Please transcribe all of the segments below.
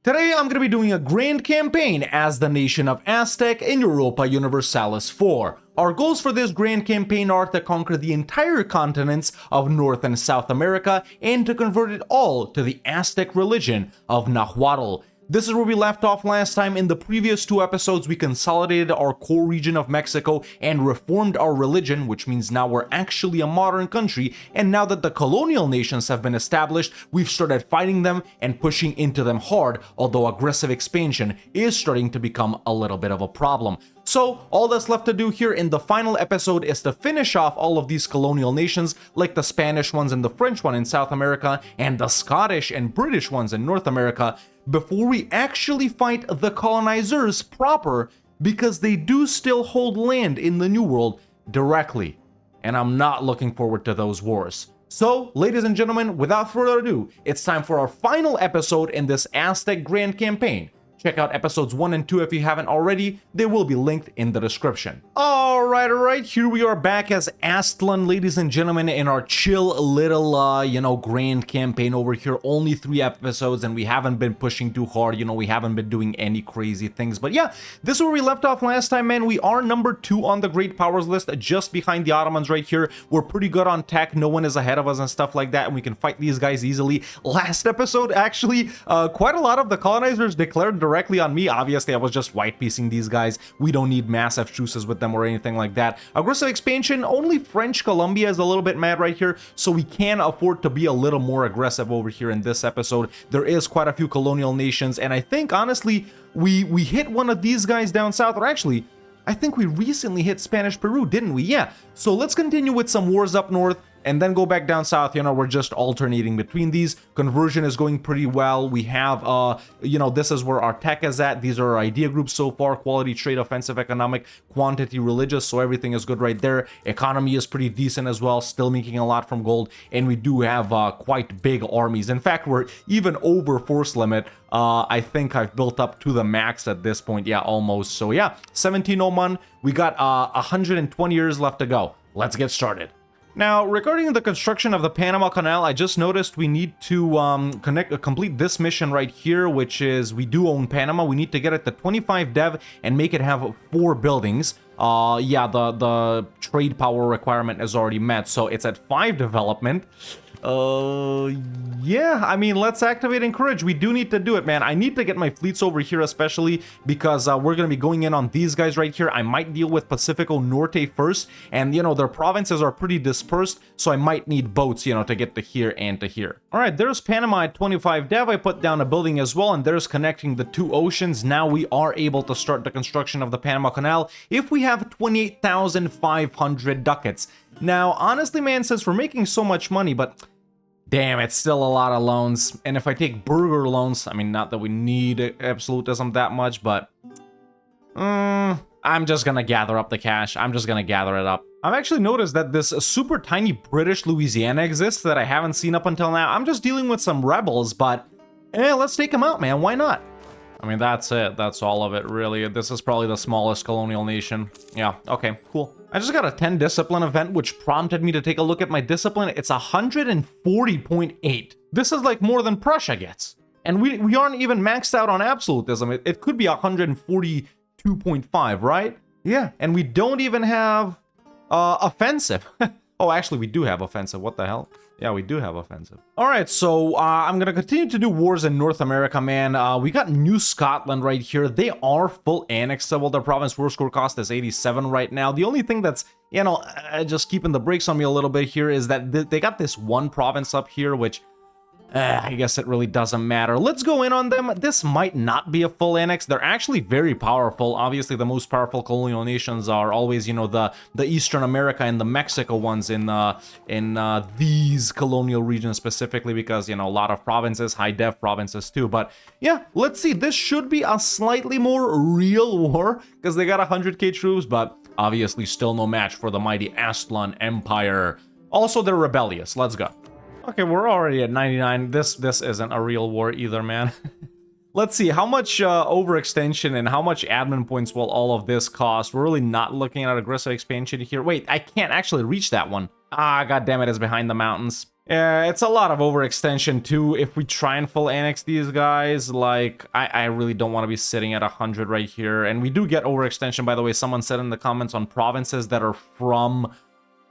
Today I'm going to be doing a grand campaign as the nation of Aztec in Europa Universalis 4. Our goals for this grand campaign are to conquer the entire continents of North and South America and to convert it all to the Aztec religion of Nahuatl. This is where we left off last time. In the previous two episodes, we consolidated our core region of Mexico and reformed our religion, which means now we're actually a modern country. And now that the colonial nations have been established, we've started fighting them and pushing into them hard, although aggressive expansion is starting to become a little bit of a problem. So all that's left to do here in the final episode is to finish off all of these colonial nations, like the Spanish ones and the French one in South America, and the Scottish and British ones in North America, before we actually fight the colonizers proper, because they do still hold land in the New World directly. And I'm not looking forward to those wars. So, ladies and gentlemen, without further ado, it's time for our final episode in this Aztec Grand Campaign. Check out episodes 1 and 2 if you haven't already. They will be linked in the description. Alright, here we are back as AZTLAN, ladies and gentlemen, in our chill little, grand campaign over here. Only 3 episodes and we haven't been pushing too hard, we haven't been doing any crazy things. But yeah, this is where we left off last time, man. We are number 2 on the Great Powers list, just behind the Ottomans right here. We're pretty good on tech, no one is ahead of us and stuff like that, and we can fight these guys easily. Last episode, actually, quite a lot of the colonizers declared directly on me. Obviously, I was just white piecing these guys. We don't need massive truces with them or anything like that. Aggressive expansion, only French Colombia is a little bit mad right here, so we can afford to be a little more aggressive over here in this episode. There is quite a few colonial nations, and I think, honestly, we hit one of these guys down south, or actually, I think we recently hit Spanish Peru, didn't we? Yeah. So let's continue with some wars up north and then go back down south. We're just alternating between these. Conversion is going pretty well. We have, this is where our tech is at. These are our idea groups so far: quality, trade, offensive, economic, quantity, religious. So everything is good right there. Economy is pretty decent as well, still making a lot from gold. And we do have quite big armies. In fact, we're even over force limit. I think I've built up to the max at this point. Yeah, almost. So yeah, 1701. We got 120 years left to go. Let's get started. Now, regarding the construction of the Panama Canal, I just noticed we need to complete this mission right here, which is, we do own Panama. We need to get it to 25 dev and make it have 4 buildings. Yeah, the trade power requirement is already met, so it's at 5 development. Yeah, I mean, let's activate Encourage. We do need to do it, man. I need to get my fleets over here, especially because we're going to be going in on these guys right here. I might deal with Pacifico Norte first, and, their provinces are pretty dispersed, so I might need boats, to get to here and to here. All right, there's Panama at 25 dev. I put down a building as well, and there's connecting the 2 oceans. Now we are able to start the construction of the Panama Canal if we have 28,500 ducats. Now, honestly, man, since we're making so much money, but damn, it's still a lot of loans. And if I take burger loans, I mean, not that we need absolutism that much, but I'm just gonna gather up the cash. I'm just gonna gather it up. I've actually noticed that this super tiny British Louisiana exists that I haven't seen up until now. I'm just dealing with some rebels, but let's take them out, man. Why not? I mean, that's it. That's all of it, really. This is probably the smallest colonial nation. Yeah, okay, cool. I just got a 10 discipline event, which prompted me to take a look at my discipline. It's 140.8. This is like more than Prussia gets. And we aren't even maxed out on absolutism. It could be 142.5, right? Yeah, and we don't even have offensive. Oh, actually, we do have offensive. What the hell? Yeah, we do have offensive. All right, so I'm going to continue to do wars in North America, man. We got New Scotland right here. They are full annexable. Their province war score cost is 87 right now. The only thing that's, just keeping the brakes on me a little bit here is that they got this one province up here, which I guess it really doesn't matter. Let's go in on them. This might not be a full annex. They're actually very powerful. Obviously, the most powerful colonial nations are always, the Eastern America and the Mexico ones in these colonial regions specifically, because, a lot of provinces, high dev provinces too. But yeah, let's see. This should be a slightly more real war because they got 100k troops, but obviously still no match for the mighty Aztlan Empire. Also, they're rebellious. Let's go. Okay, we're already at 99. This isn't a real war either, man. Let's see, how much overextension and how much admin points will all of this cost? We're really not looking at aggressive expansion here. Wait, I can't actually reach that one. Ah, god damn it, it's behind the mountains. It's a lot of overextension too. If we try and full annex these guys, like, I really don't want to be sitting at 100 right here. And we do get overextension, by the way. Someone said in the comments on provinces that are from,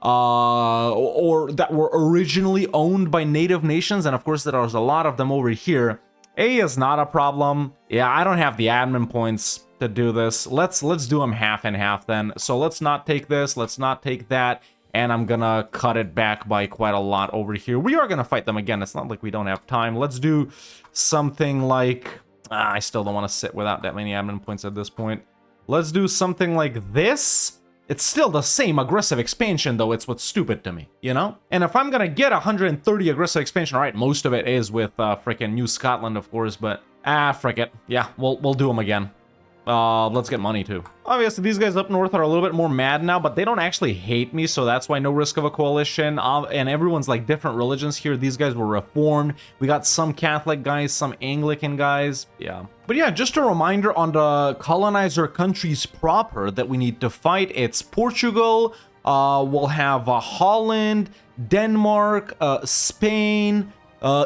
or that were originally owned by native nations. And of course, there's a lot of them over here. A is not a problem. Yeah, I don't have the admin points to do this. Let's do them half and half then. So let's not take this. Let's not take that. And I'm gonna cut it back by quite a lot over here. We are gonna fight them again. It's not like we don't have time. Let's do something like... I still don't want to sit without that many admin points at this point. Let's do something like this. It's still the same aggressive expansion, though. It's what's stupid to me, you know? And if I'm gonna get 130 aggressive expansion, all right, most of it is with freaking New Scotland, of course, but... frick it. Yeah, we'll do them again. Let's get money too. Obviously, these guys up north are a little bit more mad now, but they don't actually hate me, so that's why no risk of a coalition. And everyone's like different religions here. These guys were Reformed. We got some Catholic guys, some Anglican guys. Yeah. But yeah, just a reminder on the colonizer countries proper that we need to fight. It's Portugal. We'll have Holland, Denmark, Spain,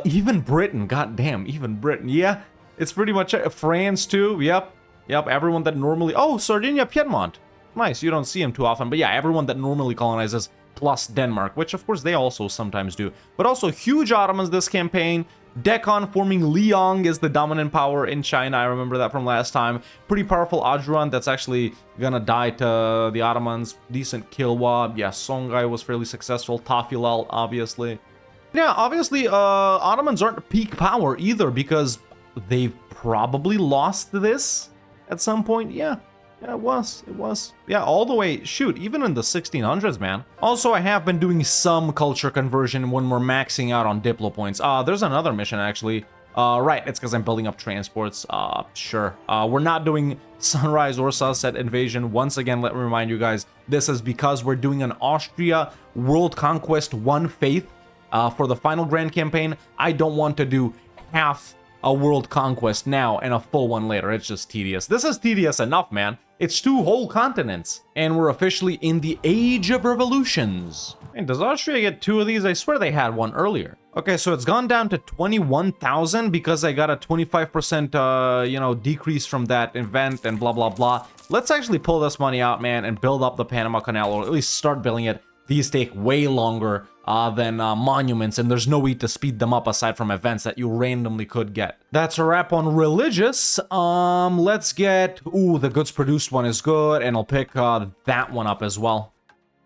even Britain. God damn, even Britain. Yeah, it's pretty much it. France too. Yep. Yep, everyone that normally... Oh, Sardinia, Piedmont. Nice, you don't see him too often. But yeah, everyone that normally colonizes, plus Denmark, which of course they also sometimes do. But also huge Ottomans this campaign. Deccan forming Liang is the dominant power in China. I remember that from last time. Pretty powerful Ajuran that's actually gonna die to the Ottomans. Decent Kilwa. Yeah, Songhai was fairly successful. Tafilal, obviously. Yeah, obviously, Ottomans aren't peak power either because they've probably lost this at some point. Yeah, it was. Yeah, all the way, shoot, even in the 1600s, man. Also, I have been doing some culture conversion when we're maxing out on Diplo points. There's another mission, actually. Right, it's because I'm building up transports. Sure. We're not doing Sunrise or Sunset Invasion. Once again, let me remind you guys, this is because we're doing an Austria World Conquest 1 Faith for the final Grand Campaign. I don't want to do half a world conquest now and a full one later. It's just tedious. This is tedious enough, man. It's 2 whole continents. And we're officially in the Age of Revolutions. And does Austria get 2 of these? I swear they had one earlier. Okay, so it's gone down to 21,000 because I got a 25%, decrease from that event and blah, blah, blah. Let's actually pull this money out, man, and build up the Panama Canal, or at least start building it. These take way longer than monuments, and there's no way to speed them up aside from events that you randomly could get. That's a wrap on religious. Let's get... Ooh, the goods produced one is good, and I'll pick that one up as well.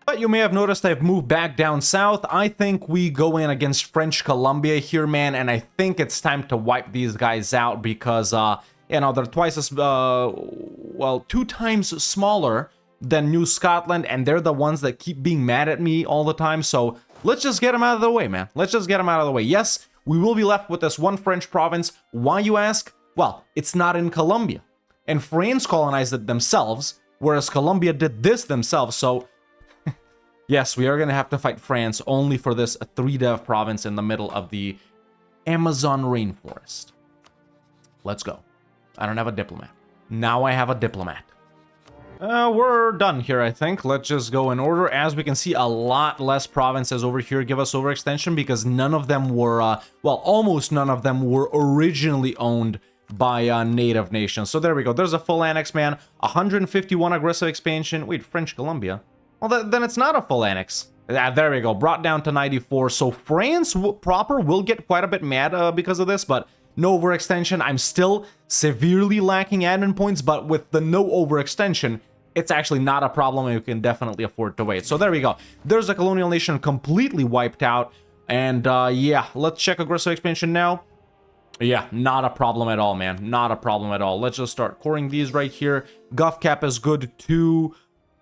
But you may have noticed I've moved back down south. I think we go in against French Columbia here, man, and I think it's time to wipe these guys out because, they're twice as... 2 times smaller than New Scotland, and they're the ones that keep being mad at me all the time, so let's just get them out of the way, man. Let's just get them out of the way. Yes, we will be left with this one French province. Why, you ask? Well, it's not in Colombia, and France colonized it themselves, whereas Colombia did this themselves, so yes, we are gonna have to fight France only for this 3-dev province in the middle of the Amazon rainforest. Let's go. I don't have a diplomat. Now I have a diplomat. We're done here, I think. Let's just go in order. As we can see, a lot less provinces over here give us overextension because none of them were, almost none of them were originally owned by native nations. So there we go. There's a full annex, man. 151 aggressive expansion. Wait, French Columbia? Well, then it's not a full annex. There we go. Brought down to 94. So France proper will get quite a bit mad because of this, but no overextension. I'm still severely lacking admin points, but with the no overextension, it's actually not a problem and you can definitely afford to wait. So there we go. There's a colonial nation completely wiped out. And yeah, let's check aggressive expansion now. Yeah, not a problem at all, man. Not a problem at all. Let's just start coring these right here. Gov cap is good too.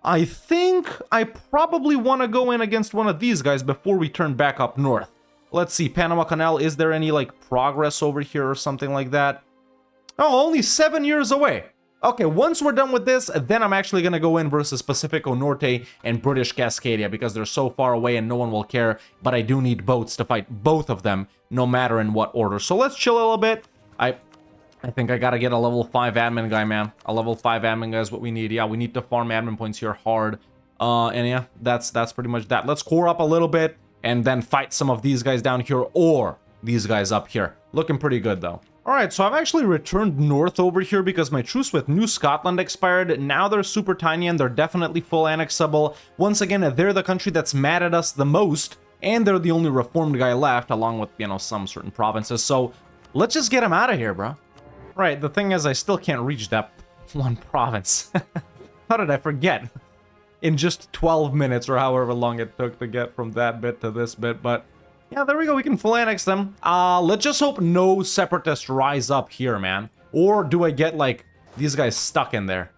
I think I probably want to go in against one of these guys before we turn back up north. Let's see, Panama Canal, is there any, progress over here or something like that? Oh, only 7 years away. Okay, once we're done with this, then I'm actually going to go in versus Pacifico Norte and British Cascadia because they're so far away and no one will care, but I do need boats to fight both of them, no matter in what order. So let's chill a little bit. I think I got to get a level 5 admin guy, man. A level 5 admin guy is what we need. Yeah, we need to farm admin points here hard. And yeah, that's pretty much that. Let's core up a little bit. and then fight some of these guys down here or these guys up here. Looking pretty good though. Alright, so I've actually returned north over here because my truce with New Scotland expired. Now they're super tiny and they're definitely full annexable. Once again, they're the country that's mad at us the most, and they're the only reformed guy left, along with, you know, some certain provinces. So let's just get them out of here, bro. Right, the thing is, I still can't reach that one province. How did I forget? In just 12 minutes or however long it took to get from that bit to this bit, but yeah, there we go, we can full annex them. Let's just hope no separatists rise up here, man. Or do I get, like, these guys stuck in there?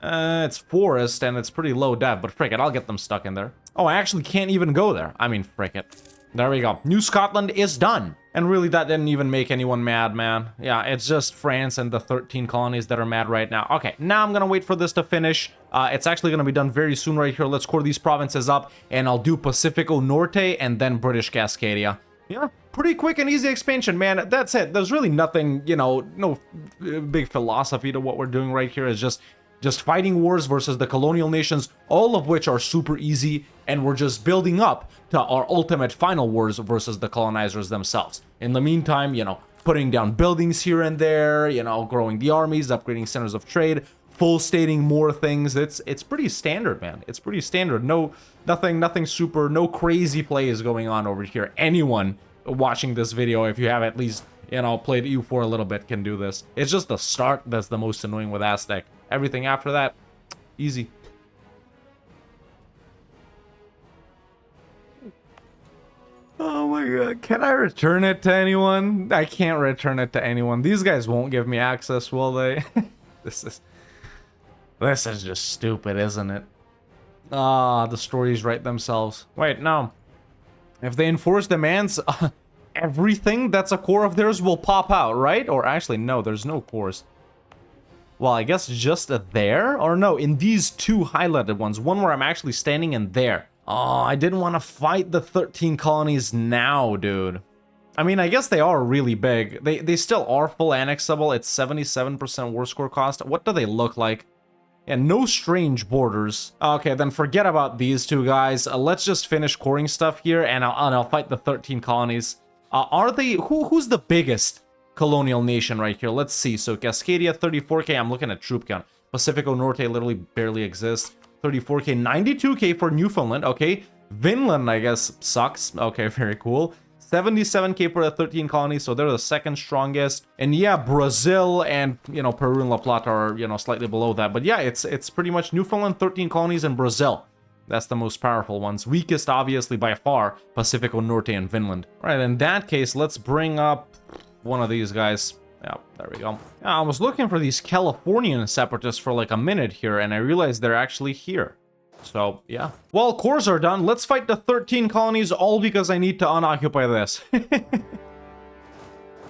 It's forest and it's pretty low dev, but frick it, I'll get them stuck in there. Oh, I actually can't even go there. I mean, frick it. There we go. New Scotland is done. And really, that didn't even make anyone mad, man. Yeah, it's just France and the 13 colonies that are mad right now. Okay, now I'm gonna wait for this to finish. It's actually gonna be done very soon right here. Let's core these provinces up, and I'll do Pacifico Norte and then British Cascadia. Yeah, pretty quick and easy expansion, man. That's it. There's really nothing, you know, no big philosophy to what we're doing right here. It's just fighting wars versus the colonial nations, all of which are super easy, and we're just building up to our ultimate final wars versus the colonizers themselves. In the meantime, you know, putting down buildings here and there, you know, growing the armies, upgrading centers of trade, full stating more things. It's pretty standard, man. It's pretty standard. Nothing super, no crazy plays going on over here. Anyone watching this video, if you have at least, you know, played EU4 a little bit, can do this. It's just the start that's the most annoying with Aztec. Everything after that, easy. Oh my god, can I return it to anyone? I can't return it to anyone. These guys won't give me access, will they? This is just stupid, isn't it? Ah, the stories write themselves. Wait, no. If they enforce demands, everything that's a core of theirs will pop out, right? Or actually, no, there's no cores. Well, I guess just there? Or no, in these two highlighted ones. One where I'm actually standing and there. Oh, I didn't want to fight the 13 colonies now, dude. I mean, I guess they are really big. They still are full annexable. It's 77% war score cost. What do they look like? Yeah, no strange borders. Okay, then forget about these two guys. Let's just finish coring stuff here, and I'll fight the 13 colonies. Are they... Who's the biggest colonial nation right here? Let's see. So Cascadia, 34k. I'm looking at troop count. Pacifico Norte literally barely exists. 34k, 92k for Newfoundland. Okay. Vinland, I guess, sucks. Okay, very cool. 77k for the 13 colonies, so they're the second strongest. And yeah, Brazil and, you know, Peru and La Plata are, you know, slightly below that. But yeah, it's pretty much Newfoundland, 13 colonies, and Brazil. That's the most powerful ones. Weakest, obviously, by far, Pacifico Norte and Vinland. All right, in that case, let's bring up one of these guys. Yeah, there we go. I was looking for these Californian separatists for like a minute here, and I realized they're actually here. So, yeah. Well, cores are done. Let's fight the 13 colonies, all because I need to unoccupy this.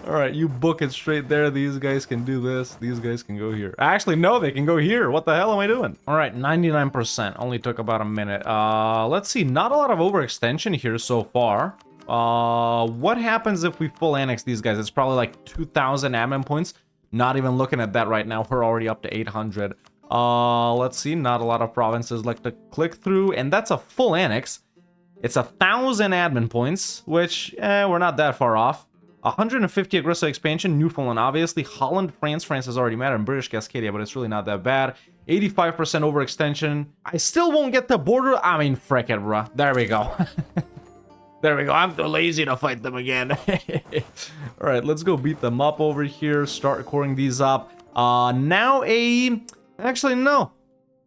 Alright, you book it straight there. These guys can do this. These guys can go here. Actually, no, they can go here. What the hell am I doing? Alright, 99%. Only took about a minute. Let's see. Not a lot of overextension here so far. What happens if we full annex these guys? It's probably like 2,000 admin points. Not even looking at that right now. We're already up to 800. Let's see. Not a lot of provinces like to click through, and that's a full annex. It's 1,000 admin points, which, we're not that far off. 150 aggressive expansion, Newfoundland, obviously. Holland, France has already met, and British Cascadia, but it's really not that bad. 85% overextension. I still won't get the border. I mean, frick it, bruh. There we go. There we go. I'm too lazy to fight them again. All right, let's go beat them up over here. Start coring these up. Actually, no.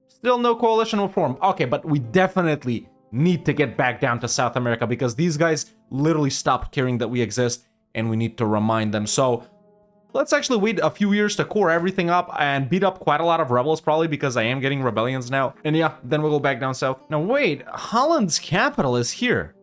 Still no coalition will form. Okay, but we definitely need to get back down to South America because these guys literally stopped caring that we exist, and we need to remind them. So let's actually wait a few years to core everything up and beat up quite a lot of rebels, probably because I am getting rebellions now. And yeah, then we'll go back down south. Now wait, Holland's capital is here.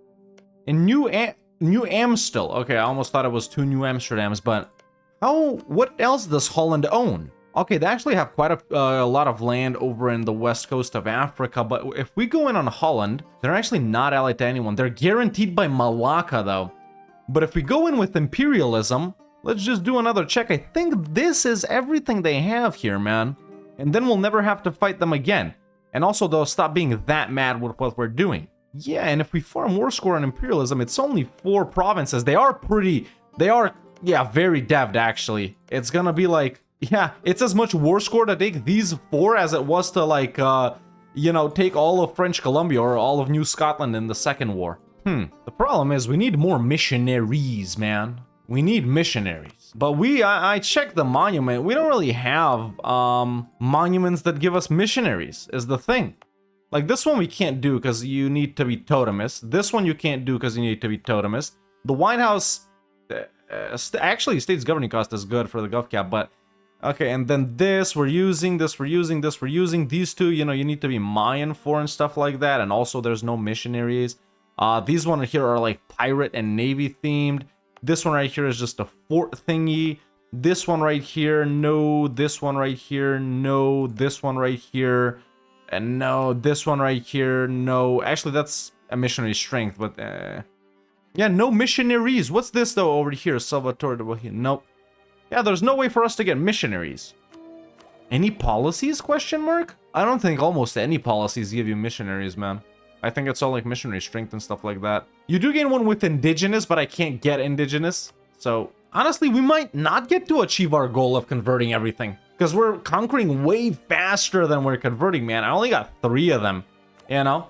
In New Amstel. Okay, I almost thought it was two New Amsterdams, but what else does Holland own? Okay, they actually have quite a lot of land over in the west coast of Africa, but if we go in on Holland, they're actually not allied to anyone. They're guaranteed by Malacca, though. But if we go in with imperialism, let's just do another check. I think this is everything they have here, man. And then we'll never have to fight them again. And also, they'll stop being that mad with what we're doing. Yeah, and if we farm war score on imperialism, it's only 4 provinces. They are, yeah, very dev'd, actually. It's gonna be like, yeah, it's as much war score to take these 4 as it was to, like, you know, take all of French Columbia or all of New Scotland in the Second War. The problem is we need more missionaries, man. We need missionaries. But I checked the monument. We don't really have monuments that give us missionaries, is the thing. Like, this one we can't do because you need to be totemist. This one you can't do because you need to be totemist. The White House, actually, state's governing cost is good for the gov cap, but okay, and then this, we're using, this, we're using, this, we're using. These 2, you know, you need to be Mayan for and stuff like that, and also there's no missionaries. These one here are like pirate and navy themed. This one right here is just a fort thingy. This one right here, no. This one right here, no. This one right here, and no. This one right here, no. Actually, that's a missionary strength, but yeah, no missionaries. What's this though over here? Salvatore de Bohemia. Nope. Yeah, there's no way for us to get missionaries. Any policies? Question mark? I don't think almost any policies give you missionaries, man. I think it's all like missionary strength and stuff like that. You do gain one with indigenous, but I can't get indigenous. So honestly, we might not get to achieve our goal of converting everything, because we're conquering way faster than we're converting, man. I only got 3 of them, you know?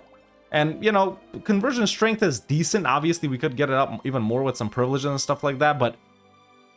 And, you know, conversion strength is decent. Obviously, we could get it up even more with some privileges and stuff like that, but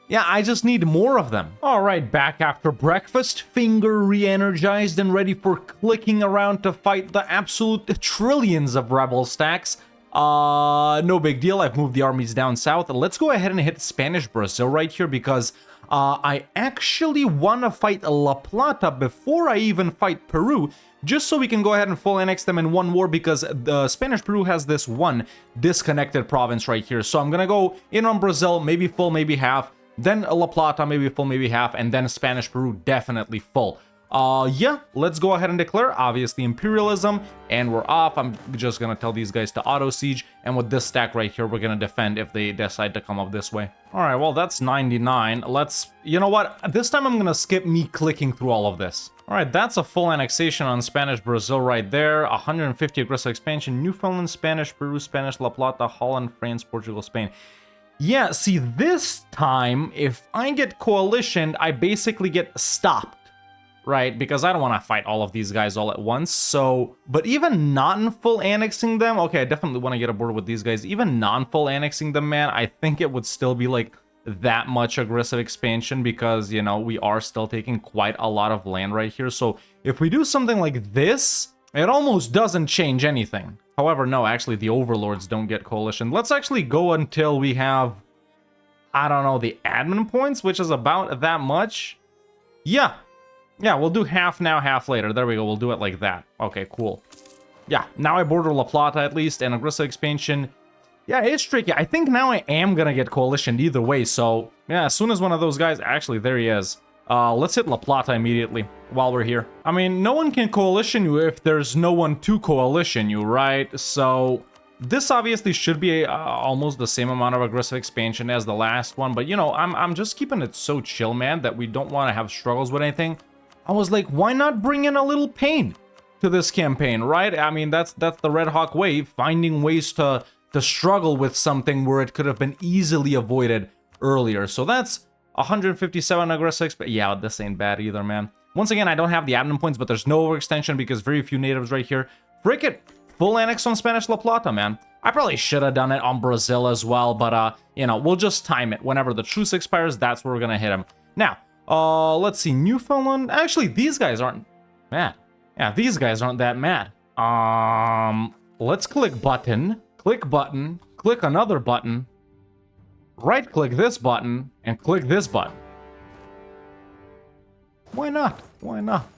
yeah, I just need more of them. All right, back after breakfast, finger re-energized and ready for clicking around to fight the absolute trillions of rebel stacks. No big deal. I've moved the armies down south. Let's go ahead and hit Spanish Brazil right here because I actually want to fight La Plata before I even fight Peru, just so we can go ahead and full annex them in one war, because the Spanish Peru has this one disconnected province right here. So I'm gonna go in on Brazil, maybe full, maybe half. Then La Plata, maybe full, maybe half, and then Spanish Peru, definitely full. Yeah, let's go ahead and declare, obviously, imperialism, and we're off. I'm just gonna tell these guys to auto-siege, and with this stack right here, we're gonna defend if they decide to come up this way. Alright, well, that's 99. Let's, you know what? This time I'm gonna skip me clicking through all of this. Alright, that's a full annexation on Spanish Brazil right there. 150 aggressive expansion, Newfoundland, Spanish Peru, Spanish La Plata, Holland, France, Portugal, Spain. Yeah, see, this time, if I get coalitioned, I basically get stopped, right? Because I don't want to fight all of these guys all at once, so... But even non-full annexing them... Okay, I definitely want to get aboard with these guys. Even non-full annexing them, man, I think it would still be, like, that much aggressive expansion because, you know, we are still taking quite a lot of land right here. So if we do something like this, it almost doesn't change anything. However, no, actually, the overlords don't get coalition. Let's actually go until we have, I don't know, the admin points, which is about that much. Yeah, we'll do half now, half later. There we go, we'll do it like that. Okay, cool. Yeah, now I border La Plata at least, and aggressive expansion. Yeah, it's tricky. I think now I am gonna get coalitioned either way, so yeah, as soon as one of those guys, actually, there he is. Let's hit La Plata immediately while we're here. I mean, no one can coalition you if there's no one to coalition you, right? So this obviously should be almost the same amount of aggressive expansion as the last one, but you know, I'm just keeping it so chill, man, that we don't want to have struggles with anything. I was like, why not bring in a little pain to this campaign, right? I mean, that's the Red Hawk way, finding ways to struggle with something where it could have been easily avoided earlier. So that's 157 aggressive yeah, this ain't bad either, man. Once again, I don't have the admin points, but there's no overextension because very few natives right here. Frick it, full annex on Spanish La Plata, man. I probably should have done it on Brazil as well, but you know, we'll just time it. Whenever the truce expires, that's where we're gonna hit him. Now, let's see, Newfoundland. Actually, these guys aren't mad. Yeah, these guys aren't that mad. Let's click button, click another button, right-click this button, and click this button. Why not? Why not?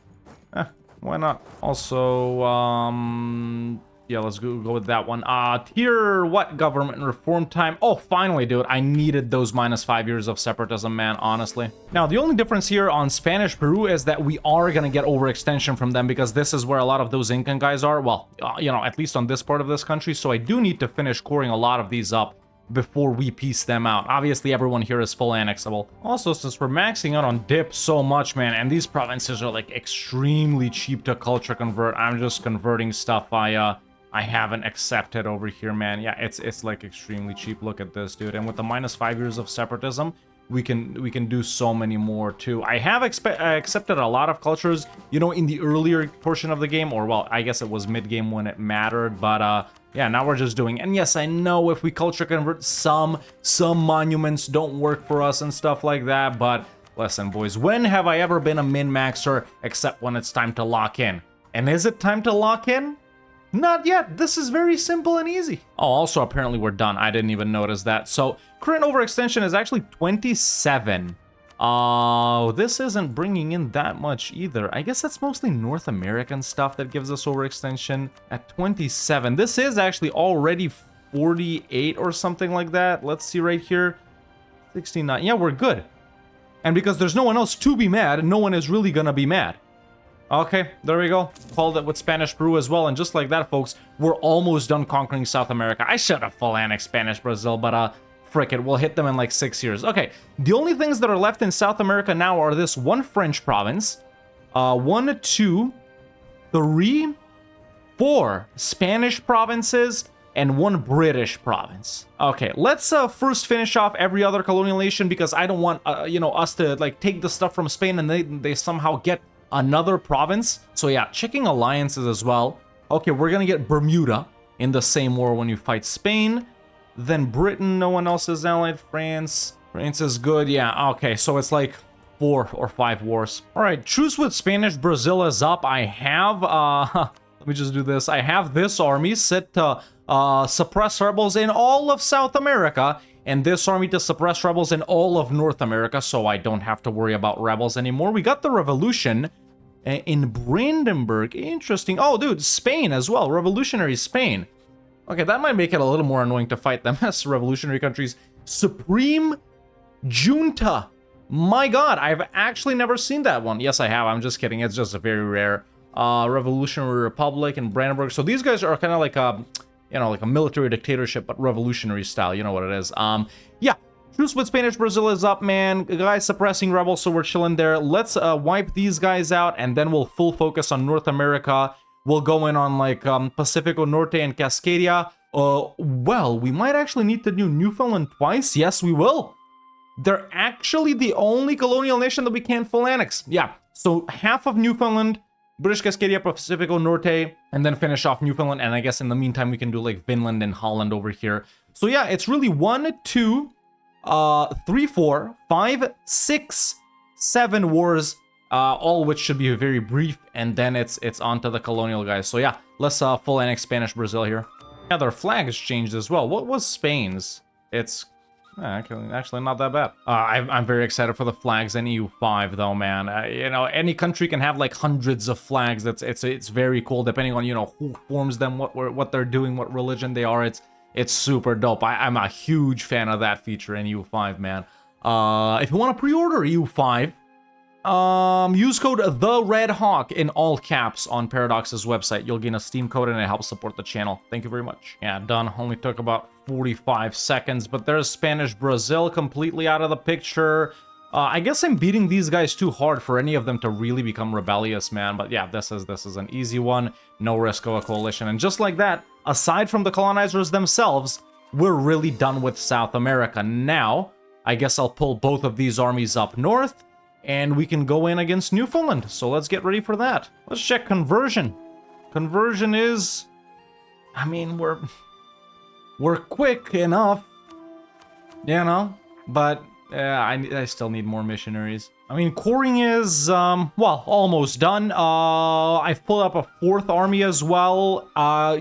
Why not? Also, yeah, let's go with that one. Tier what government reform time? Oh, finally, dude. I needed those -5 years of separatism, man, honestly. Now, the only difference here on Spanish Peru is that we are gonna get overextension from them because this is where a lot of those Incan guys are. Well, you know, at least on this part of this country. So I do need to finish coring a lot of these up before we piece them out. Obviously, everyone here is full annexable. Also, since we're maxing out on dip so much, man, and these provinces are like extremely cheap to culture convert, I'm just converting stuff I I haven't accepted over here, man. Yeah, it's like extremely cheap. Look at this, dude. And with the -5 years of separatism, we can do so many more too. I have accepted a lot of cultures, you know, in the earlier portion of the game, or well, I guess it was mid-game when it mattered, but yeah, now we're just doing. And yes, I know if we culture convert some monuments don't work for us and stuff like that, but listen, boys, when have I ever been a min-maxer except when it's time to lock in? And is it time to lock in? Not yet. This is very simple and easy. Oh, also, apparently we're done. I didn't even notice that. So, current overextension is actually 27. This isn't bringing in that much either. I guess that's mostly North American stuff that gives us overextension at 27. This is actually already 48 or something like that. Let's see right here. 69. Yeah, we're good. And because there's no one else to be mad, no one is really gonna be mad. Okay, there we go. Followed it with Spanish Peru as well, and just like that, folks, we're almost done conquering South America. I should have full annexed Spanish Brazil, but frick it, we'll hit them in like 6 years. Okay, the only things that are left in South America now are this one French province, 1, 2, 3, 4 Spanish provinces, and 1 British province. Okay, let's first finish off every other colonial nation, because I don't want, you know, us to like take the stuff from Spain and they somehow get another province. So yeah, checking alliances as well. Okay, we're gonna get Bermuda in the same war when you fight Spain. Then Britain, no one else is allied. France is good. Yeah, okay, so it's like 4 or 5 wars. All right, truce with Spanish Brazil is up. I have let me just do this. I have this army set to suppress rebels in all of South America, and this army to suppress rebels in all of North America, so I don't have to worry about rebels anymore. We got the revolution in Brandenburg. Interesting. Oh, dude, Spain as well. Revolutionary Spain. Okay, that might make it a little more annoying to fight them as revolutionary countries. Supreme Junta. My god, I've actually never seen that one. Yes, I have. I'm just kidding. It's just a very rare. Revolutionary Republic in Brandenburg. So these guys are kind of like a, you know, like a military dictatorship, but revolutionary style. You know what it is. Yeah. Truce with Spanish Brazil is up, man. Guys suppressing rebels, so we're chilling there. Let's wipe these guys out, and then we'll full focus on North America. We'll go in on like Pacifico Norte and Cascadia. Well, we might actually need to do Newfoundland twice. Yes, we will. They're actually the only colonial nation that we can't full annex. Yeah. So half of Newfoundland, British Cascadia, Pacifico Norte, and then finish off Newfoundland. And I guess in the meantime, we can do like Finland and Holland over here. So yeah, it's really 1, 2, 3, 4, 5, 6, 7 wars, all which should be very brief. And then it's on to the colonial guys. So yeah, let's full annex Spanish Brazil here. Yeah, their flag has changed as well. What was Spain's? It's actually not that bad. I'm very excited for the flags in EU5 though, man. You know, any country can have like hundreds of flags. It's very cool depending on, you know, who forms them, what they're doing, what religion they are. It's super dope. I'm a huge fan of that feature in EU5, man. If you want to pre-order EU5, use code TheRedHawk in all caps on Paradox's website. You'll gain a Steam code and it helps support the channel. Thank you very much. Yeah, done. Only took about 45 seconds, but there's Spanish Brazil completely out of the picture. I guess I'm beating these guys too hard for any of them to really become rebellious, man. But yeah, this is an easy one. No risk of a coalition. And just like that, aside from the colonizers themselves, we're really done with South America. Now, I guess I'll pull both of these armies up north, and we can go in against Newfoundland. So let's get ready for that. Let's check conversion. Conversion is... I mean, we're quick enough, you know, but I still need more missionaries. I mean, coring is, well, almost done. I've pulled up a 4th army as well.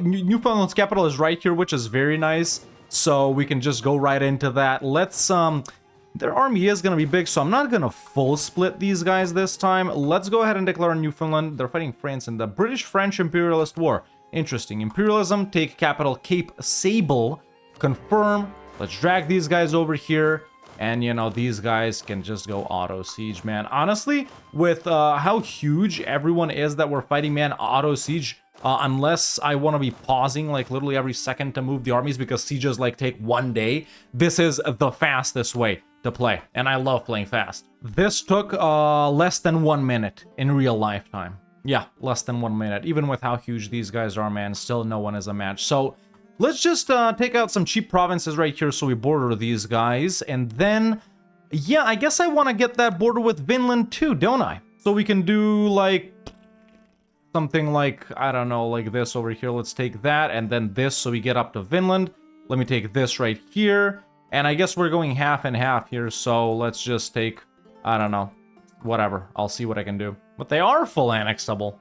Newfoundland's capital is right here, which is very nice. So we can just go right into that. Let's, their army is going to be big, so I'm not going to full split these guys this time. Let's go ahead and declare Newfoundland. They're fighting France in the British-French Imperialist War. Interesting. Imperialism, take capital Cape Sable, confirm. Let's drag these guys over here. And, you know, these guys can just go auto siege, man. Honestly, with how huge everyone is that we're fighting, man, auto siege, unless I want to be pausing like literally every second to move the armies because sieges like take 1 day, this is the fastest way to play. And I love playing fast. This took less than 1 minute in real lifetime. Yeah, less than 1 minute. Even with how huge these guys are, man, still no one is a match. So let's just take out some cheap provinces right here so we border these guys. And then, yeah, I guess I want to get that border with Vinland too, don't I? So we can do, like, something like, I don't know, like this over here. Let's take that, and then this so we get up to Vinland. Let me take this right here. And I guess we're going half and half here, so let's just take, I don't know, whatever. I'll see what I can do. But they are full annexable.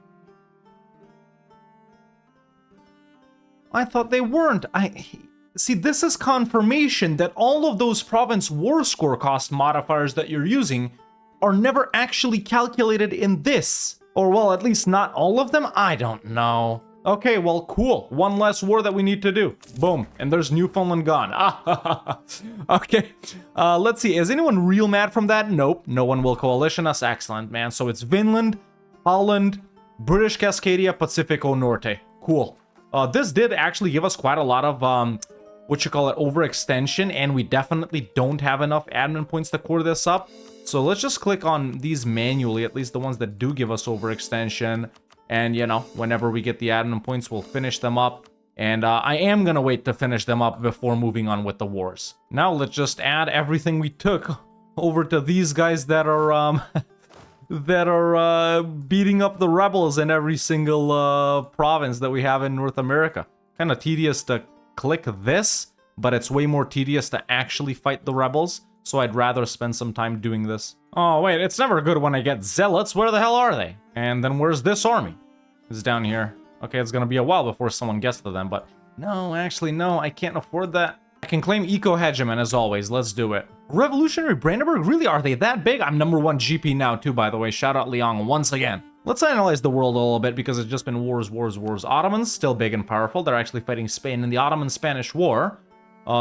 I thought they weren't. See, this is confirmation that all of those province war score cost modifiers that you're using are never actually calculated in this. Or, well, at least not all of them? I don't know. Okay, well, cool. One less war that we need to do. Boom. And there's Newfoundland gone. Okay. Let's see. Is anyone real mad from that? Nope. No one will coalition us. Excellent, man. So it's Vinland, Holland, British Cascadia, Pacifico Norte. Cool. This did actually give us quite a lot of, overextension, and we definitely don't have enough admin points to core this up. So let's just click on these manually, at least the ones that do give us overextension. And, you know, whenever we get the admin points, we'll finish them up. And I am going to wait to finish them up before moving on with the wars. Now let's just add everything we took over to these guys that are beating up the rebels in every single province that we have in North America. Kind of tedious to click this, but it's way more tedious to actually fight the rebels. So I'd rather spend some time doing this. Oh, wait, it's never good when I get zealots. Where the hell are they? And then where's this army? It's down here. Okay, it's gonna be a while before someone gets to them, but no, actually, no, I can't afford that. I can claim eco-hegemon as always. Let's do it. Revolutionary Brandenburg? Really? Are they that big? I'm #1 GP now, too, by the way. Shout out Liang once again. Let's analyze the world a little bit because it's just been wars, wars, wars. Ottomans, still big and powerful. They're actually fighting Spain in the Ottoman-Spanish War.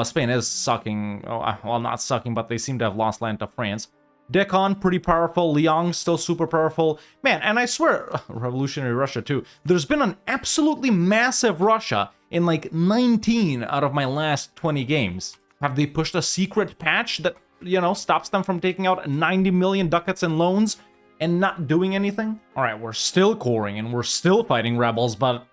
Spain is sucking, well, not sucking, but they seem to have lost land to France. Deccan, pretty powerful. Liang, still super powerful. Man, and I swear, Revolutionary Russia too. There's been an absolutely massive Russia in like 19 out of my last 20 games. Have they pushed a secret patch that, you know, stops them from taking out 90 million ducats in loans and not doing anything? All right, we're still coring and we're still fighting rebels, but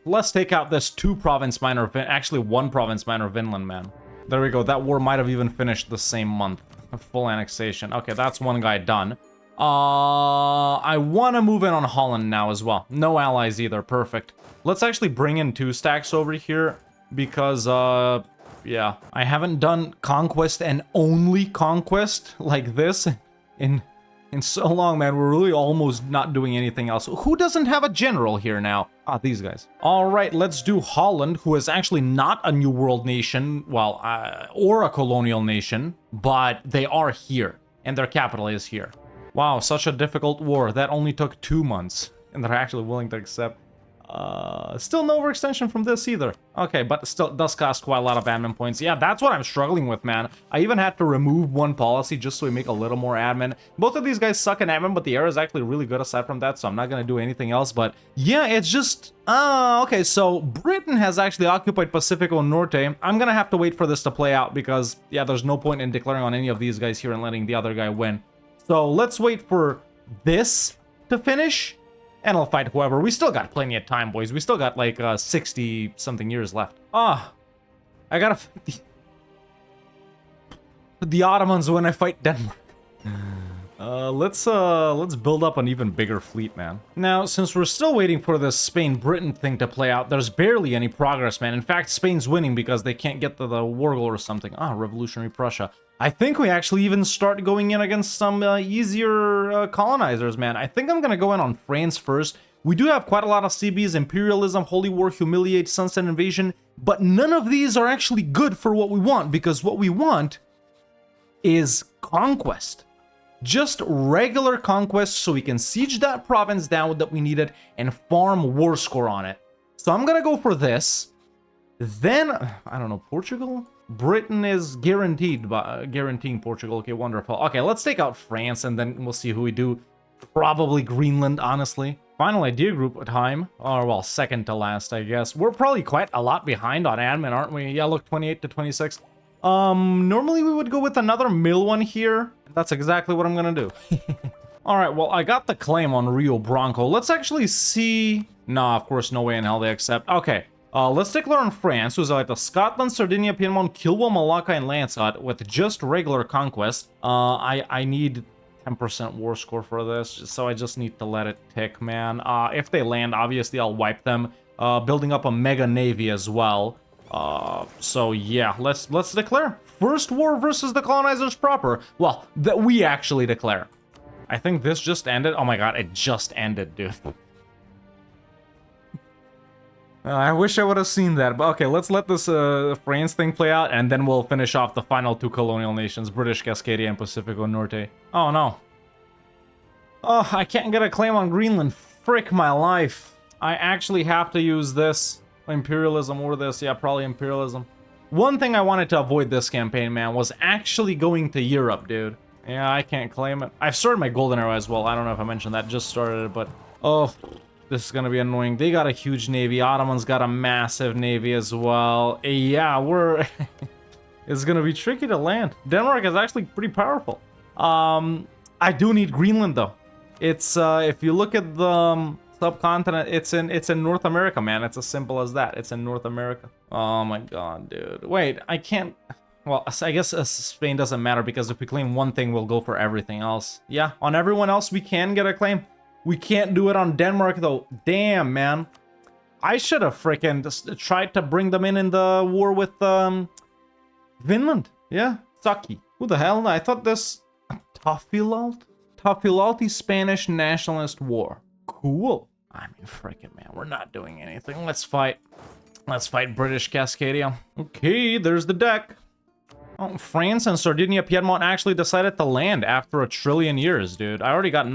let's take out this 2 province minor, actually 1 province minor Vinland, man. There we go. That war might have even finished the same month. Full annexation. Okay, that's one guy done. I want to move in on Holland now as well. No allies either. Perfect. Let's actually bring in 2 stacks over here because, yeah. I haven't done conquest and only conquest like this in so long, man. We're really almost not doing anything else. Who doesn't have a general here now? Ah, these guys. All right, let's do Holland, who is actually not a New World nation, well, or a colonial nation, but they are here, and their capital is here. Wow, such a difficult war. That only took 2 months, and they're actually willing to accept. Still no overextension from this either. Okay, but still does cost quite a lot of admin points. Yeah, that's what I'm struggling with, man. I even had to remove 1 policy just so we make a little more admin. Both of these guys suck in admin, but the era is actually really good aside from that, so I'm not gonna do anything else. But yeah, it's just... okay, so Britain has actually occupied Pacifico Norte. I'm gonna have to wait for this to play out because, yeah, there's no point in declaring on any of these guys here and letting the other guy win. So let's wait for this to finish. And I'll fight whoever. We still got plenty of time, boys. We still got like 60-something years left. I gotta fight the Ottomans when I fight Denmark. Let's build up an even bigger fleet, man. Now, since we're still waiting for this Spain-Britain thing to play out, there's barely any progress, man. In fact, Spain's winning because they can't get to the war goal or something. Revolutionary Prussia. I think we actually even start going in against some easier colonizers, man. I think I'm gonna go in on France first. We do have quite a lot of CBs, Imperialism, Holy War, Humiliate, Sunset Invasion, but none of these are actually good for what we want, because what we want is conquest. Just regular conquest so we can siege that province down that we needed and farm war score on it. So I'm gonna go for this. Then, I don't know, Portugal? Britain is guaranteed, guaranteeing Portugal. Okay, wonderful. Okay, let's take out France and then we'll see who we do. Probably Greenland, honestly. Final idea group time. Or, well, second to last, I guess. We're probably quite a lot behind on admin, aren't we? Yeah, look, 28 to 26. Normally we would go with another mill one here. That's exactly what I'm gonna do. All right, well, I got the claim on Rio Branco. Let's actually see... Nah, of course, no way in hell they accept. Okay, let's declare on France, who's like the Scotland, Sardinia, Piedmont, Kilwa, Malacca, and Landsat with just regular conquest. I need 10% war score for this, so I just need to let it tick, man. If they land, obviously I'll wipe them. Building up a mega navy as well. So yeah, let's declare. First war versus the colonizers proper. Well, that we actually declare. I think this just ended. Oh my god, it just ended, dude. I wish I would have seen that, but okay, let's let this France thing play out, and then we'll finish off the final two colonial nations, British Cascadia and Pacifico Norte. Oh no. Oh, I can't get a claim on Greenland. Frick my life. I actually have to use this. Imperialism or this. Yeah, probably imperialism. One thing I wanted to avoid this campaign, man, was actually going to Europe, dude. Yeah, I can't claim it. I've started my golden era as well. I don't know if I mentioned that. Just started it, but... Oh, this is gonna be annoying. They got a huge navy. Ottoman's got a massive navy as well. Yeah, we're... It's gonna be tricky to land. Denmark is actually pretty powerful. I do need Greenland, though. It's, if you look at the... subcontinent, it's in North America, man. It's as simple as that. It's in North America. Oh my god, dude. Wait, I can't... Well, I guess Spain doesn't matter, because if we claim one thing, we'll go for everything else. Yeah, on everyone else, we can get a claim. We can't do it on Denmark, though. Damn, man. I should have freaking tried to bring them in the war with Finland. Yeah, sucky. Who the hell? I thought this... Tafilalt Spanish Nationalist War. Cool. I mean, frickin' man, we're not doing anything. Let's fight. Let's fight British Cascadia. Okay, there's the deck. Oh, France and Sardinia Piedmont actually decided to land after 1 trillion years, dude. I already got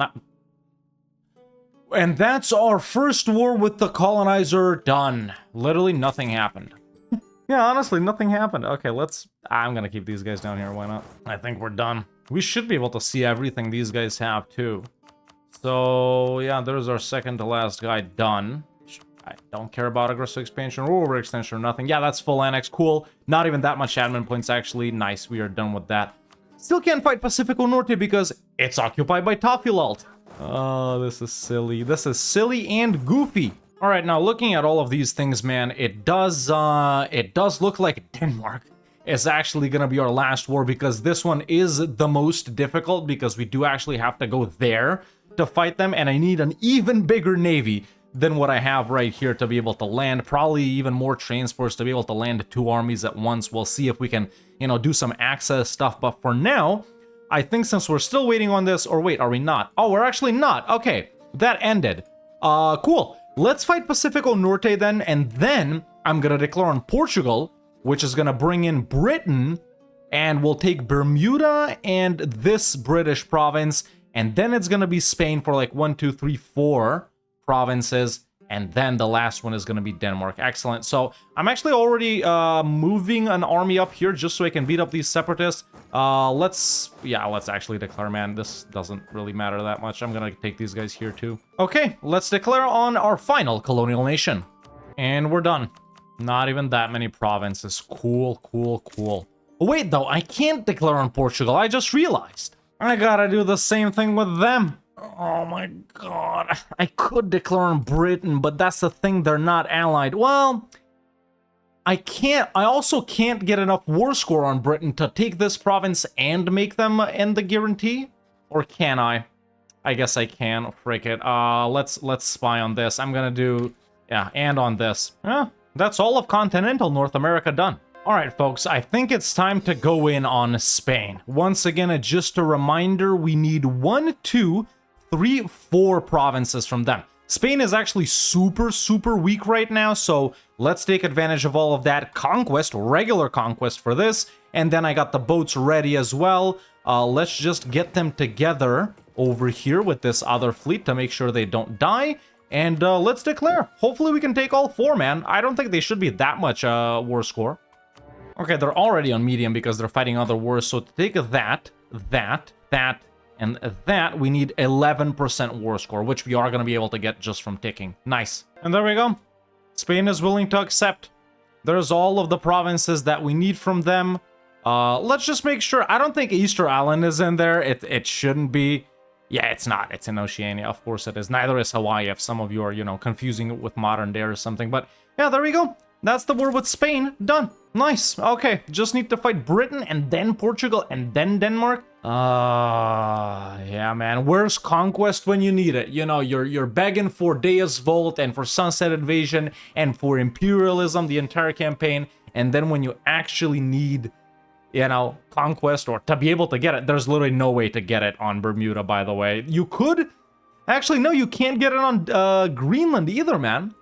And that's our first war with the colonizer done. Literally nothing happened. Yeah, honestly, nothing happened. Okay, I'm gonna keep these guys down here, why not? I think we're done. We should be able to see everything these guys have, too. So, yeah, there's our second to last guy done. I don't care about aggressive expansion or overextension or nothing. Yeah, that's full annex. Cool. Not even that much admin points, actually. Nice, we are done with that. Still can't fight Pacifico Norte because it's occupied by Tafilalt. Oh, this is silly. This is silly and goofy. All right, now looking at all of these things, man, it does look like Denmark is actually gonna be our last war, because this one is the most difficult, because we do actually have to go there to fight them, and I need an even bigger navy than what I have right here to be able to land. Probably even more transports to be able to land 2 armies at once. We'll see if we can, you know, do some access stuff, but for now, I think since we're still waiting on this, or wait, are we not? Oh, we're actually not. Okay, that ended. Cool. Let's fight Pacifico Norte then, and then I'm gonna declare on Portugal, which is gonna bring in Britain, and we'll take Bermuda and this British province, and then it's gonna be Spain for like 1, 2, 3, 4 provinces, and then the last one is gonna be Denmark. Excellent. So I'm actually already moving an army up here just so I can beat up these separatists. Let's actually declare, man. This doesn't really matter that much. I'm gonna take these guys here too. Okay, let's declare on our final colonial nation. And we're done. Not even that many provinces. Cool, cool, cool. Wait, though, I can't declare on Portugal. I just realized. I gotta do the same thing with them. Oh my god. I could declare on Britain, but that's the thing, they're not allied. Well, I also can't get enough war score on Britain to take this province and make them end the guarantee? Or can I? I guess I can. Frick it. Let's spy on this. I'm gonna do... Yeah, and on this. Yeah, that's all of continental North America done. Alright, folks, I think it's time to go in on Spain. Once again, just a reminder, we need 1, 2, 3, 4 provinces from them. Spain is actually super, super weak right now, so let's take advantage of all of that. Conquest, regular conquest for this, and then I got the boats ready as well. Let's just get them together over here with this other fleet to make sure they don't die, and let's declare. Hopefully we can take all 4, man. I don't think they should be that much war score. Okay, they're already on medium because they're fighting other wars, so to take that, and that, we need 11% war score, which we are going to be able to get just from ticking. Nice. And there we go. Spain is willing to accept. There's all of the provinces that we need from them. Let's just make sure. I don't think Easter Island is in there. It shouldn't be. Yeah, it's not. It's in Oceania. Of course it is. Neither is Hawaii, if some of you are, you know, confusing it with modern day or something. But yeah, there we go. That's the war with Spain. Done. Nice. Okay, just need to fight Britain and then Portugal and then Denmark. Yeah, man. Where's conquest when you need it? You know, you're begging for Deus Volt and for Sunset Invasion and for imperialism the entire campaign. And then when you actually need, you know, conquest or to be able to get it, there's literally no way to get it on Bermuda, by the way. You could... Actually, no, you can't get it on Greenland either, man.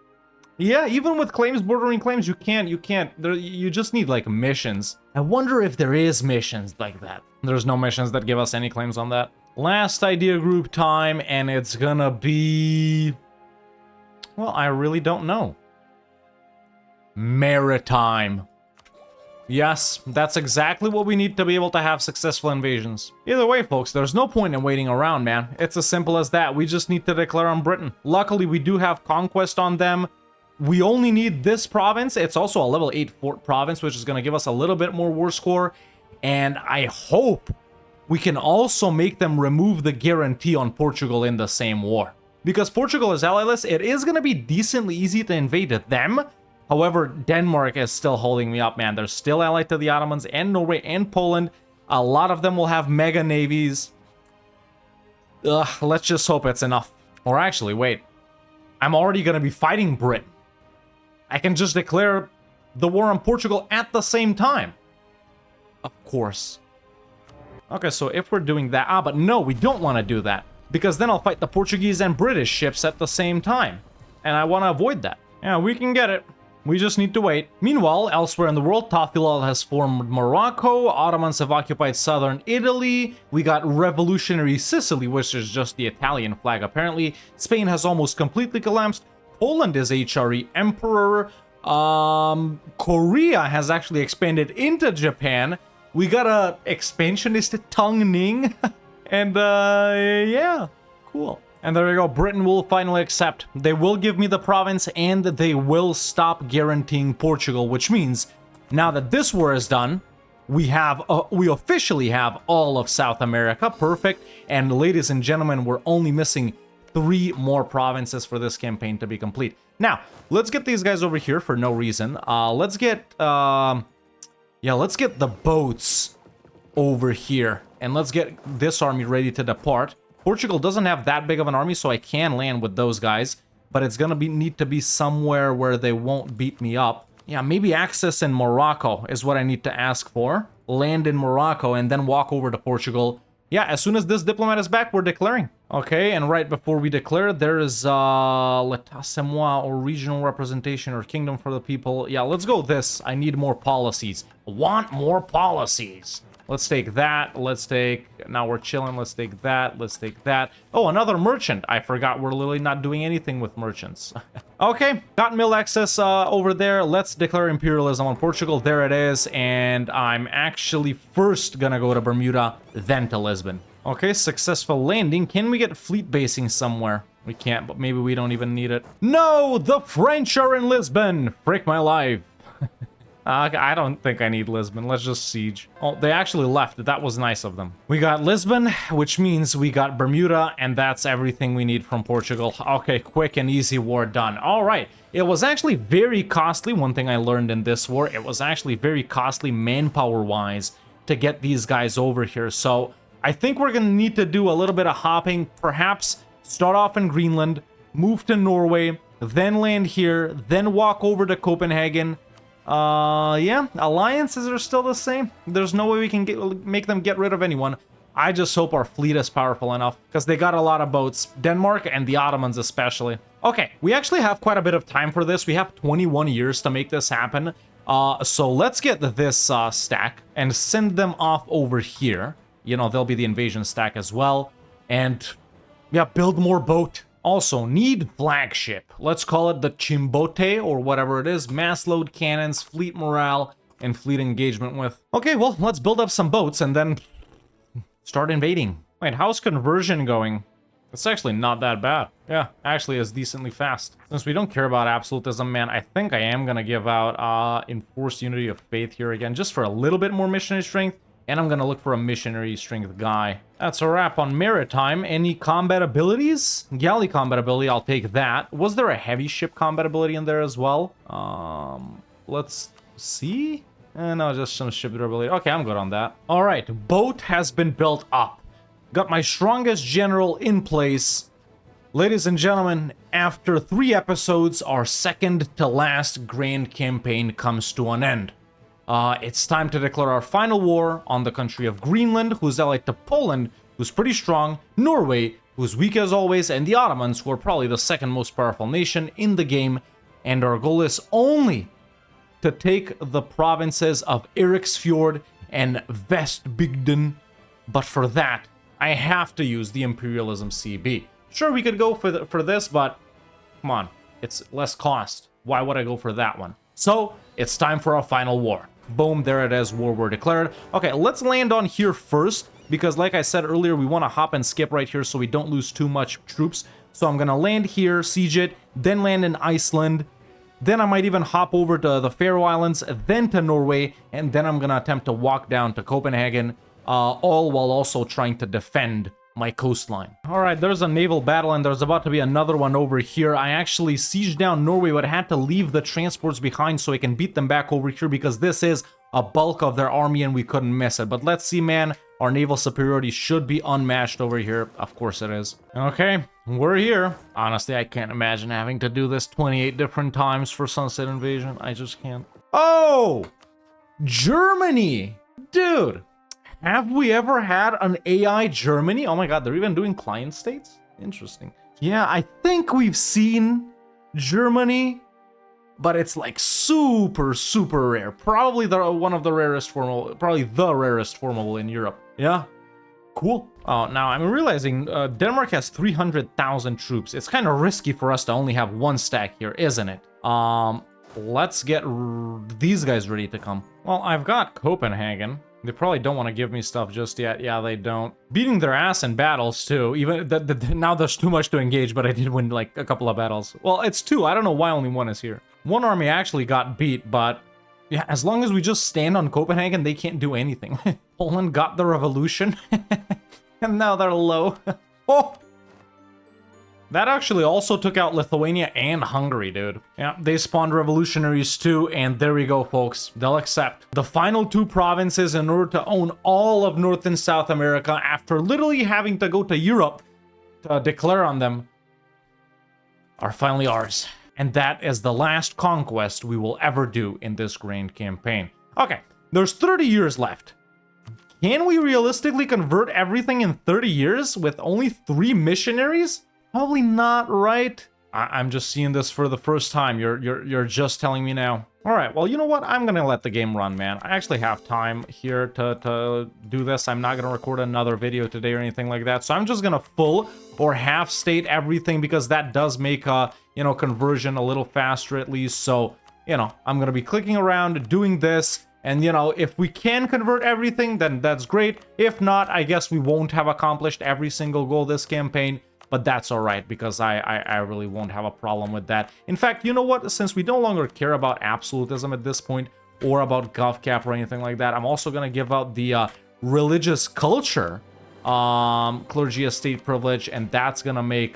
Yeah, even with claims, bordering claims, you can't. You just need, like, missions. I wonder if there is missions like that. There's no missions that give us any claims on that. Last idea group time, and it's gonna be... Well, I really don't know. Maritime. Yes, that's exactly what we need to be able to have successful invasions. Either way, folks, there's no point in waiting around, man. It's as simple as that. We just need to declare on Britain. Luckily, we do have conquest on them. We only need this province. It's also a level 8 fort province, which is going to give us a little bit more war score. And I hope we can also make them remove the guarantee on Portugal in the same war. Because Portugal is allyless, it is going to be decently easy to invade them. However, Denmark is still holding me up, man. They're still allied to the Ottomans and Norway and Poland. A lot of them will have mega navies. Ugh, let's just hope it's enough. Or actually, wait. I'm already going to be fighting Britain. I can just declare the war on Portugal at the same time. Of course. Okay, so if we're doing that... but no, we don't want to do that. Because then I'll fight the Portuguese and British ships at the same time. And I want to avoid that. Yeah, we can get it. We just need to wait. Meanwhile, elsewhere in the world, Tafilal has formed Morocco, Ottomans have occupied southern Italy, we got revolutionary Sicily, which is just the Italian flag apparently, Spain has almost completely collapsed, Poland is HRE Emperor, Korea has actually expanded into Japan, we got a expansionist Tong Ning, and yeah, cool. And there we go, Britain will finally accept. They will give me the province and they will stop guaranteeing Portugal, which means now that this war is done, we officially have all of South America, perfect. And ladies and gentlemen, we're only missing 3 more provinces for this campaign to be complete. Now, let's get these guys over here for no reason. Let's get the boats over here and let's get this army ready to depart. Portugal doesn't have that big of an army, so I can land with those guys, but it's gonna need to be somewhere where they won't beat me up. Yeah, maybe access in Morocco is what I need to ask for. Land in Morocco and then walk over to Portugal. Yeah, as soon as this diplomat is back, we're declaring. Okay, and right before we declare, there is l'état c'est moi, or regional representation, or kingdom for the people. Yeah, let's go this. I need more policies. I want more policies. Let's take that. Let's take... Now we're chilling. Let's take that. Let's take that. Oh, another merchant. I forgot we're literally not doing anything with merchants. Okay, got mill access over there. Let's declare imperialism on Portugal. There it is. And I'm actually first gonna go to Bermuda, then to Lisbon. Okay, successful landing. Can we get fleet basing somewhere? We can't, but maybe we don't even need it. No, the French are in Lisbon. Frick my life. I don't think I need Lisbon. Let's just siege. Oh, they actually left. That was nice of them. We got Lisbon, which means we got Bermuda, and that's everything we need from Portugal. Okay, quick and easy war done. All right. It was actually very costly. One thing I learned in this war, it was actually very costly manpower-wise to get these guys over here. So I think we're going to need to do a little bit of hopping. Perhaps start off in Greenland, move to Norway, then land here, then walk over to Copenhagen. Yeah, alliances are still the same. There's no way we can make them get rid of anyone. I just hope our fleet is powerful enough, because they got a lot of boats. Denmark and the Ottomans especially. Okay, we actually have quite a bit of time for this. We have 21 years to make this happen. So let's get this stack and send them off over here. You know, they'll be the invasion stack as well. And yeah, build more boat. Also, need flagship. Let's call it the Chimbote, or whatever it is. Mass load cannons, fleet morale, and fleet engagement with. Okay, well, let's build up some boats and then start invading. Wait, how's conversion going? It's actually not that bad. Yeah, actually it's decently fast. Since we don't care about absolutism, man, I think I am gonna give out enforced unity of faith here again, just for a little bit more missionary strength. And I'm gonna look for a missionary strength guy. That's a wrap on maritime. Any combat abilities? Galley combat ability, I'll take that. Was there a heavy ship combat ability in there as well? Let's see. No, just some ship durability. Okay, I'm good on that. All right, boat has been built up. Got my strongest general in place. Ladies and gentlemen, after 3 episodes, our second to last grand campaign comes to an end. It's time to declare our final war on the country of Greenland, who's allied to Poland, who's pretty strong, Norway, who's weak as always, and the Ottomans, who are probably the second most powerful nation in the game. And our goal is only to take the provinces of Eriksfjord and Vestbygden. But for that, I have to use the Imperialism CB. Sure, we could go for this, but come on, it's less cost. Why would I go for that one? So, it's time for our final war. Boom, there it is, war declared. Okay, let's land on here first, because like I said earlier, we want to hop and skip right here so we don't lose too much troops. So I'm going to land here, siege it, then land in Iceland. Then I might even hop over to the Faroe Islands, then to Norway, and then I'm going to attempt to walk down to Copenhagen, all while also trying to defend my coastline. All right, there's a naval battle, and there's about to be another one over here. I actually sieged down Norway, but I had to leave the transports behind so I can beat them back over here, because this is a bulk of their army and we couldn't miss it. But let's see, man. Our naval superiority should be unmatched over here. Of course it is. Okay, we're here. Honestly, I can't imagine having to do this 28 different times for Sunset Invasion. I just can't. Oh! Germany! Dude! Have we ever had an AI Germany? Oh my god, they're even doing client states? Interesting. Yeah, I think we've seen Germany, but it's like super, super rare. Probably one of the rarest formable, probably the rarest formable in Europe. Yeah, cool. Oh, now I'm realizing Denmark has 300,000 troops. It's kind of risky for us to only have 1 stack here, isn't it? Let's get these guys ready to come. Well, I've got Copenhagen. They probably don't want to give me stuff just yet. Yeah, they don't. Beating their ass in battles, too. Even now there's too much to engage, but I did win, like, a couple of battles. Well, it's 2. I don't know why only 1 is here. 1 army actually got beat, but yeah, as long as we just stand on Copenhagen, they can't do anything. Poland got the revolution, and now they're low. Oh! That actually also took out Lithuania and Hungary, dude. Yeah, they spawned revolutionaries too, and there we go, folks. They'll accept. The final 2 provinces in order to own all of North and South America after literally having to go to Europe to declare on them are finally ours. And that is the last conquest we will ever do in this grand campaign. Okay, there's 30 years left. Can we realistically convert everything in 30 years with only 3 missionaries? Probably not, right? I'm just seeing this for the first time. You're just telling me now. All right, well, you know what? I'm gonna let the game run, man. I actually have time here to do this. I'm not gonna record another video today or anything like that. So I'm just gonna full or half state everything, because that does make conversion a little faster at least. So, I'm gonna be clicking around, doing this. And, if we can convert everything, then that's great. If not, I guess we won't have accomplished every single goal this campaign. But that's all right, because I really won't have a problem with that. In fact, you know what? Since we no longer care about absolutism at this point, or about GovCap or anything like that, I'm also going to give out the religious culture, clergy estate privilege, and that's going to make,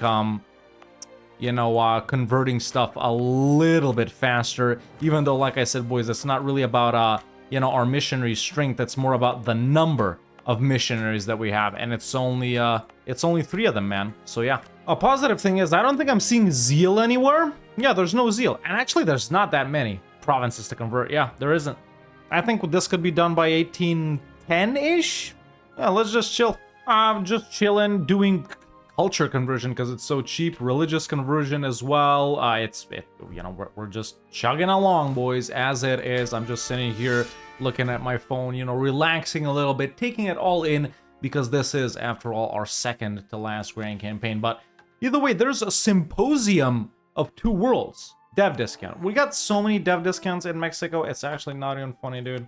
converting stuff a little bit faster. Even though, like I said, boys, it's not really about, our missionary strength. It's more about the number of missionaries that we have, and it's only 3 of them, man. So yeah, a positive thing is I don't think I'm seeing zeal anywhere. Yeah, there's no zeal, and actually there's not that many provinces to convert. Yeah, there isn't. I think this could be done by 1810-ish. Yeah, let's just chill. I'm just chilling, doing culture conversion because it's so cheap. Religious conversion as well. We're just chugging along, boys, as it is. I'm just sitting here looking at my phone, relaxing a little bit, taking it all in, because this is, after all, our second to last grand campaign. But either way, there's a symposium of 2 worlds. Dev discount. We got so many dev discounts in Mexico, it's actually not even funny, dude.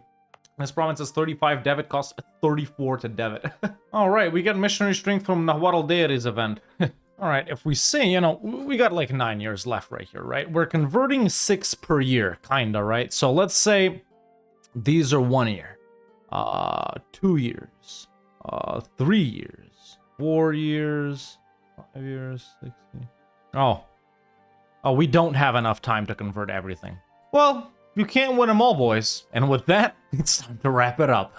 This province is 35 dev, it costs 34 to dev it. Alright, we got missionary strength from Nahuatl deities event. Alright, if we say, we got like 9 years left right here, right? We're converting 6 per year, kinda, right? So let's say these are 1 year. 2 years, 3 years, 4 years, 5 years, 16. Oh, we don't have enough time to convert everything. Well, you can't win them all, boys. And with that, it's time to wrap it up.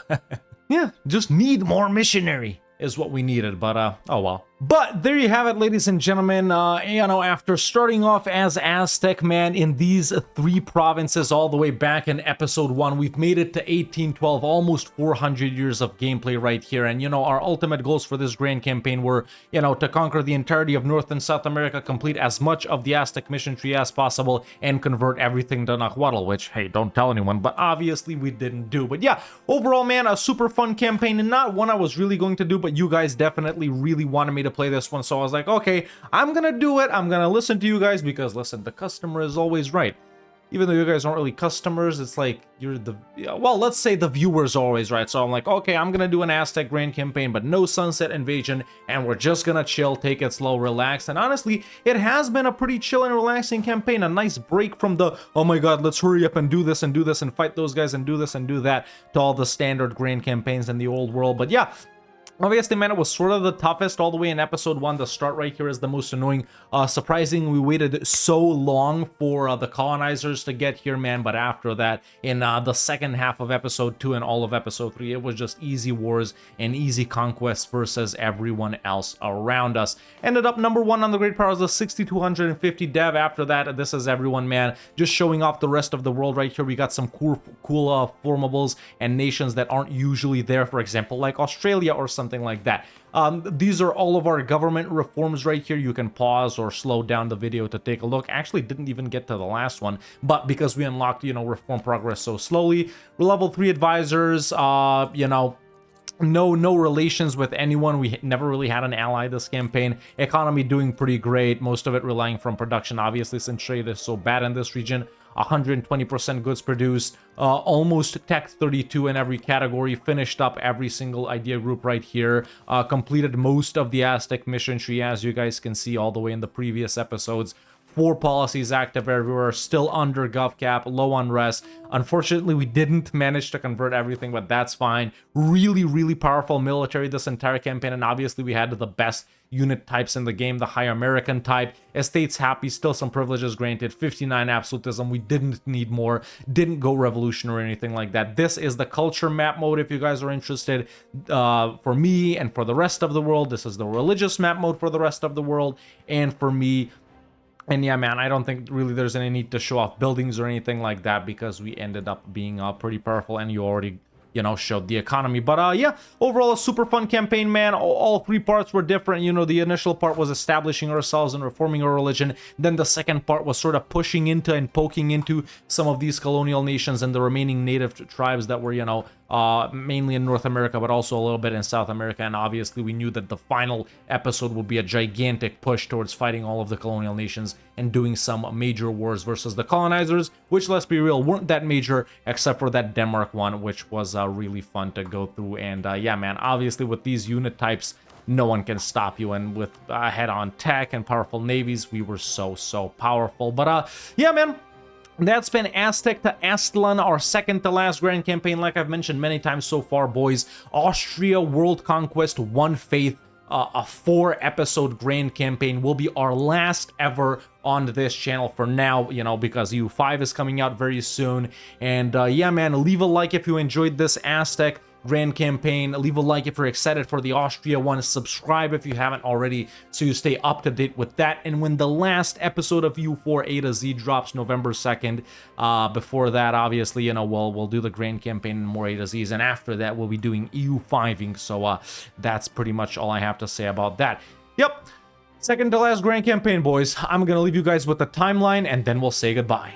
Yeah, just need more missionary is what we needed, but oh well. But there you have it, ladies and gentlemen. You know, after starting off as Aztec, man, in these 3 provinces all the way back in episode 1, we've made it to 1812, almost 400 years of gameplay right here. And, you know, our ultimate goals for this grand campaign were, you know, to conquer the entirety of North and South America, complete as much of the Aztec mission tree as possible, and convert everything to Nahuatl, which, hey, don't tell anyone, but obviously we didn't do. But yeah, overall, man, a super fun campaign, and not one I was really going to do, but you guys definitely really wanted me to play this one, so I was like, okay, I'm gonna do it. I'm gonna listen to you guys because, listen, the customer is always right. Even though you guys aren't really customers, it's like you're the, well, let's say the viewer's always right. So I'm like, okay, I'm gonna do an Aztec grand campaign, but no sunset invasion, and we're just gonna chill, take it slow, relax. And honestly, it has been a pretty chill and relaxing campaign, a nice break from the, oh my god, let's hurry up and do this and do this and fight those guys and do this and do that, to all the standard grand campaigns in the old world. But yeah, obviously, man, it was sort of the toughest all the way in episode 1. The start right here is the most annoying. Surprising, we waited so long for the colonizers to get here, man. But after that, in the second half of episode 2 and all of episode 3, it was just easy wars and easy conquests versus everyone else around us. Ended up number 1 on the Great Powers, the 6250 dev. After that, this is everyone, man. Just showing off the rest of the world right here. We got some cool formables and nations that aren't usually there. For example, like Australia or something like that. These are all of our government reforms right here. You can pause or slow down the video to take a look. Actually didn't even get to the last one, but because we unlocked, you know, reform progress so slowly. We're level 3 advisors, you know, no relations with anyone. We never really had an ally this campaign. Economy doing pretty great, most of it relying from production, obviously, since trade is so bad in this region. 120% goods produced, almost tech 32 in every category, finished up every single idea group right here, completed most of the Aztec mission tree, as you guys can see all the way in the previous episodes. 4 policies active everywhere, still under gov cap, low unrest. Unfortunately, we didn't manage to convert everything, but that's fine. Really powerful military this entire campaign, and obviously we had the best unit types in the game, the high American type. Estates happy, still some privileges granted, 59 absolutism. We didn't need more, didn't go revolution or anything like that. This is the culture map mode if you guys are interested. For me and for the rest of the world, this is the religious map mode for the rest of the world, and for me. And yeah, man, I don't think really there's any need to show off buildings or anything like that because we ended up being pretty powerful, and you already, you know, showed the economy. But yeah, overall a super fun campaign, man. All 3 parts were different. You know, the initial part was establishing ourselves and reforming our religion. Then the second part was sort of pushing into and poking into some of these colonial nations and the remaining native tribes that were, you know, mainly in North America, but also a little bit in South America. And obviously we knew that the final episode would be a gigantic push towards fighting all of the colonial nations and doing some major wars versus the colonizers, which, let's be real, weren't that major, except for that Denmark one, which was really fun to go through. And yeah, man, obviously with these unit types, no one can stop you, and with head-on tech and powerful navies, we were so powerful. But yeah, man, that's been Aztec to AZTLAN, our second to last grand campaign. Like I've mentioned many times so far, boys, Austria World Conquest, One Faith, a 4-episode grand campaign will be our last ever on this channel for now, you know, because EU5 is coming out very soon. And yeah, man, leave a like if you enjoyed this Aztec grand campaign. Leave a like if you're excited for the Austria one. Subscribe if you haven't already, so you stay up to date with that. And when the last episode of EU4 A to Z drops November 2nd, before that, obviously, you know, we'll do the grand campaign and more A to Zs, and after that we'll be doing EU5ing. So that's pretty much all I have to say about that. Yep, second to last grand campaign, boys. I'm gonna leave you guys with the timeline, and then we'll say goodbye.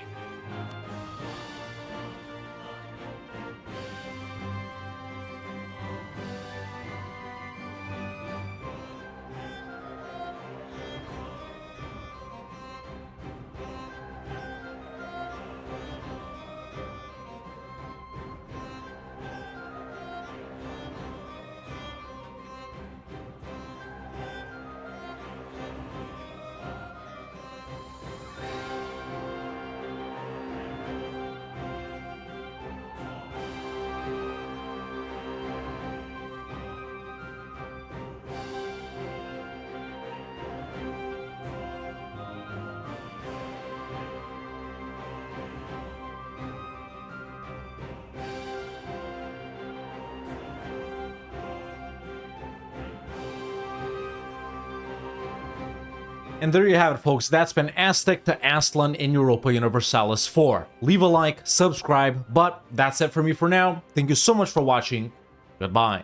And there you have it, folks. That's been Aztec to AZTLAN in Europa Universalis 4. Leave a like, subscribe, but that's it for me for now. Thank you so much for watching. Goodbye.